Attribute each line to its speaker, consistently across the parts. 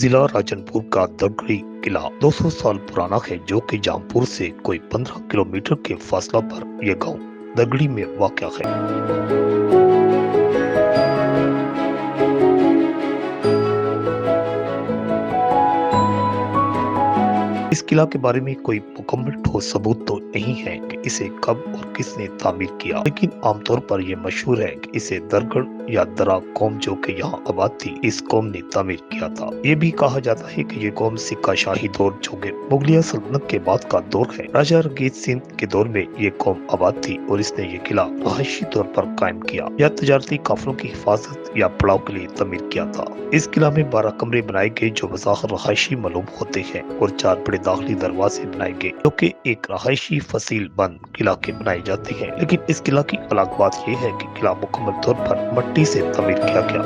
Speaker 1: ضلع راجنپور کا دگڑی قلعہ 200 سال پرانا ہے، جو کہ جامپور سے کوئی 15 کلومیٹر کے فاصلہ پر یہ گاؤں دگڑی میں واقع ہے۔ اس قلعہ کے بارے میں کوئی مکمل ٹھوس ثبوت تو نہیں ہے کہ اسے کب اور کس نے تعمیر کیا، لیکن عام طور پر یہ مشہور ہے کہ اسے درگڑ یا درا قوم جو کہ یہاں آباد تھی، اس قوم نے تعمیر کیا تھا۔ یہ بھی کہا جاتا ہے کہ یہ قوم سکہ شاہی دور جو کہ مغلیہ سلطنت کے بعد کا دور ہے، راجہ رنگیت سنگھ کے دور میں یہ قوم آباد تھی اور اس نے یہ قلعہ رہائشی طور پر قائم کیا یا تجارتی قافلوں کی حفاظت یا پڑاؤ کے لیے تعمیر کیا تھا۔ اس قلعہ میں 12 کمرے بنائے گئے جو بظاہر رہائشی معلوم ہوتے ہیں، اور 4 بڑے داخلی دروازے بنائے گئے جو کہ ایک رہائشی فصیل بند قلعہ کے بنائے جاتے ہیں۔ لیکن اس قلعہ کی الگ بات یہ ہے کہ قلعہ مکمل طور پر مٹی سے تعمیر کیا گیا۔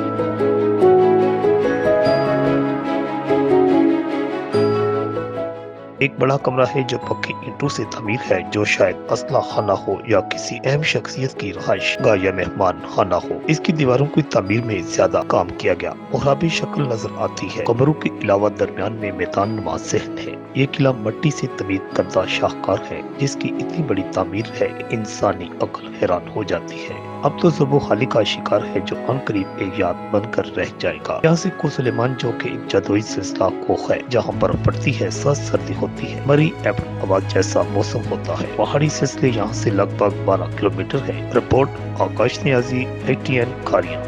Speaker 1: ایک بڑا کمرہ ہے جو پکی اینٹوں سے تعمیر ہے، جو شاید اسلحہ خانہ ہو یا کسی اہم شخصیت کی رہائش گاہ یا مہمان خانہ ہو۔ اس کی دیواروں کی تعمیر میں زیادہ کام کیا گیا، محرابی شکل نظر آتی ہے۔ کمروں کے علاوہ درمیان میں میدان نما صحن ہے۔ یہ قلعہ مٹی سے تعمیر کردہ شاہکار ہے، جس کی اتنی بڑی تعمیر ہے کہ انسانی عقل حیران ہو جاتی ہے۔ اب تو زبو حالی کا شکار ہے، جو عنقریب ایک یاد بن کر رہ جائے گا۔ یہاں سے کو سلیمان جو کہ ایک جدوئی سلسلہ کوہ ہے، جہاں برف پڑتی ہے، سخت سردی ہوتی ہے، مری ایبٹ آباد جیسا موسم ہوتا ہے۔ پہاڑی سلسلے یہاں سے لگ بھگ 12 کلومیٹر ہے۔ رپورٹ آکاش نیازی، ATN کھاریاں۔